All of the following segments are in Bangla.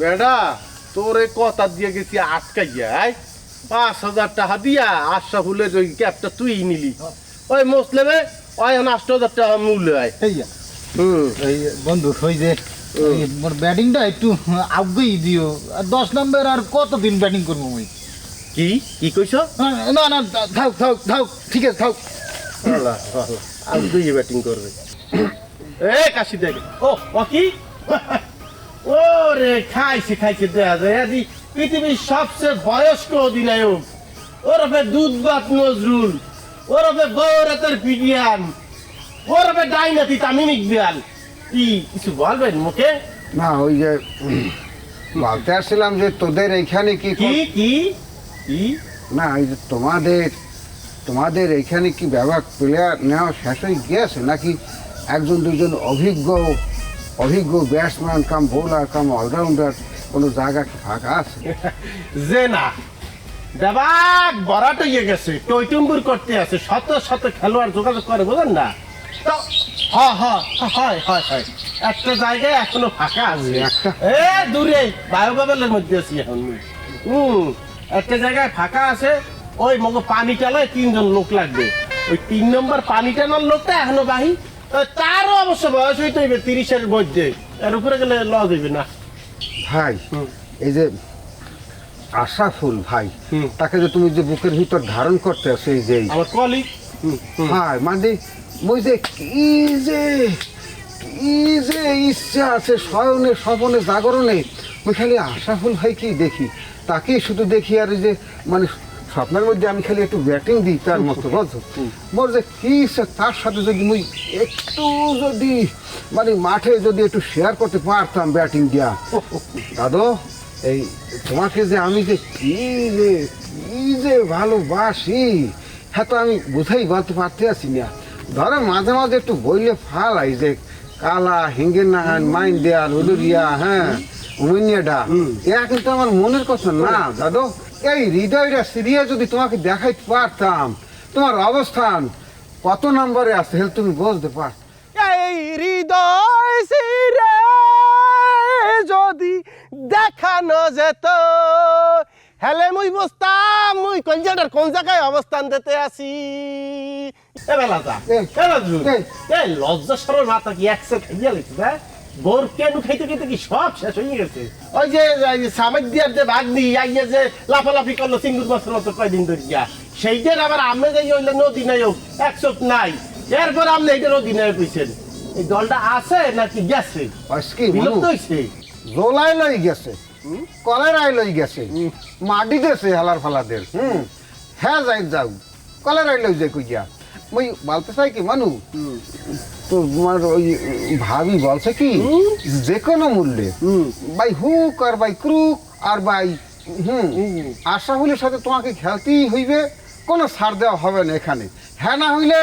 বেডা তোরে কথা দিয়ে গেছি আটকাইয়াই ৫,০০০ টাকা দিয়া আশরাফুলের ওই ক্যাবটা তুই নিলি ওই মুসলেমে ওই ৮,০০০ টাকা মূল্য হয় এই বন্ধু ওই যে মোর ব্যাটিংটা একটু আউগেই দিও আর ১০ নম্বর আর কতদিন ব্যাটিং করবো আমি কি কি কইছ না না থাক থাক থাক ঠিক আছে থাক আল্লাহ আল্লাহ আজ দুই ব্যাটিং করবে এ কাশি দেখ ও কি ও রে খাইছে দেখা যায় আদি পৃথিবীর সবচেয়ে বয়স্ক অধিনায়ক ওরফে দুধবাত নজরুল ওরফে বৌরাতের পিডিয়ান ওরফে ডাইনাতি তামিম ইকবাল কি কিছু বলবেন মুখে না ওই যে বলতে আসছিলাম যে তোদের এইখানে কি কি কি কি না এই যে তোমাদের এইখানে কি ব্যবহার প্লেয়ার নেওয়া শেষ হয়ে গিয়েছে নাকি একজন দুজন অভিজ্ঞ ব্যাটসম্যান কাম বোলার কাম অলরাউন্ডার কোনো জায়গা কি ফাঁকা আছে যে না দেবাক বরাট হয়ে গেছে টইটুম্বুর করতে আছে শত শত খেলোয়াড় যোগাযোগ করে বুঝেন না তো হয় একটা জায়গায় এখনো ফাঁকা আছে এ দূরে বায়োবাবেলের মধ্যে আছি এখন একটা জায়গায় ফাঁকা আছে ওই মগ পানি টালায় ৩ জন লোক লাগবে ওই ৩ নম্বর পানি টানার লোকটা এখনো বাহি তারও অবশ্য বয়স হইতে হইবে ৩০-এর মধ্যে এর উপরে গেলে লস হইবে না ভাই এই যে আশরাফুল ভাই তাকে যে তুমি যে বুকের ভিতর ধারণ করতে আছো এই যে আমার কলিগ হ্যাঁ মানে ওই যে কি যে ইচ্ছা আছে শয়নে স্বপনে জাগরণে ওই খালি আশরাফুল ভাই কি দেখি তাকেই শুধু দেখি আর যে মানে স্বপ্নের মধ্যে আমি খালি একটু ব্যাটিং দিই তার মতো বুঝছো মোর যে কি ইচ্ছা তার সাথে যদি মুই একটু যদি মানে মাঠে যদি একটু শেয়ার করতে পারতাম ব্যাটিং দিয়া দাদু এই তোমাকে যে আমি যে কি যে ভালোবাসি হ্যাঁ তো আমি বুঝাই বলতে পারতে আছি না ধরো মাঝে মাঝে একটু বইলে ফালাই যে কালা হিঙ্গের নাহান মাইন দেয়াল উদুরিয়া হ্যাঁ উমিনিয়াডা এরা কিন্তু আমার মনের কথা না দাদু এই হৃদয়টা সিরিয়া যদি তোমাকে দেখাইতে পারতাম তোমার অবস্থান কত নম্বরে আছে হেল তুমি বুঝতে পার এই হৃদয় সিরে যদি দেখানো যেত হেলে মুই বসতাম মুই কলজাটার কোন জায়গায় অবস্থান দিতে আসি এ বেলাটা এই লজ্জা সরল মাথা কি একসেট খাইয়া লিখছে হ্যাঁ বোর কেন খাইতে খাইতে কি সব শেষ হয়ে গেছে ওই যে সামাজ দিয়ার যে ভাগ দি আইয়া যে লাফালাফি করলো সিঙ্গুর বছর মতো কয়দিন ধরে গিয়া সেইটার আবার আমি যাই হইলে নদী নায়ক একশোক নাই এরপর আপনি এইটার অধিনায়ক হইছেন এই দলটা আছে নাকি গেছে বিলুপ্ত হইছে জোলাই লই গেছে কলেরাই লই গেছে মাটি দেছে হালার ফালাদের হ্যাঁ যাও কলেরাই লই যাই কইয়া মই বলতে চাই কি মানু তো তোমার ওই ভাবি বলছে কি যে কোনো মূল্যে বাই হুক আর বাই ক্রুক আর বাই আশরাফুলের সাথে তোমাকে খেলতেই হইবে কোনো ছাড় দেওয়া হবে না এখানে হ্যাঁ না হইলে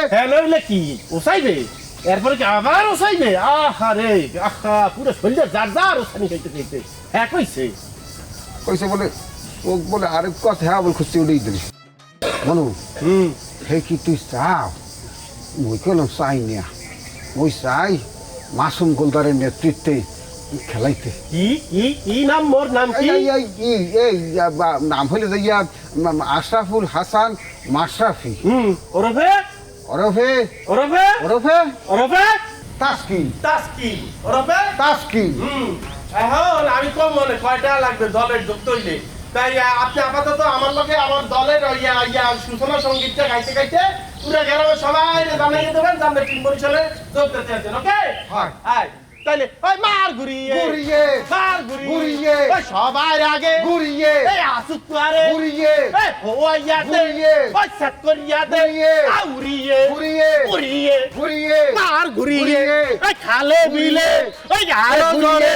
কি ওসাইবে এরপরে কি আবার ওসাইবে আহা রে আহা পুরো শরীরে যার ওসানি খাইতে হ্যাঁ কইছে বলে ও বলে আরেক কথা হ্যাঁ বল খুশি উঠেই দিবি মানু হে কি তুই চাও মুই কেন চাই না ওই চাই মাসুম গোলদারের নেতৃত্বে খেলাইতে কি নাম মোর নাম কি এই নাম হইলে যাইয়া আশরাফুল হাসান মাশরাফি ওরফে তাসকিন এখন আমি কম মনে কয়টা লাগবে দলের যোগ তৈলে তাই আপনি আপাতত আমার লগে আমার দলের সূচনা সঙ্গীতটা গাইতে পুরো গ্রামে সবাই জানাইয়ে দেবেন যে আমরা টিম পরিচয়ে যোগ দিতে আছেন ওকে হ্যাঁ তাইলে ওই মার ঘুরিয়ে ওই সবার আগে এই আসুক পারে এই হোয়াইয়াতে ওই সেট করিয়াতে ঘুরিয়ে মার ঘুরিয়ে ওই খালে বিলে ওই আলো জলে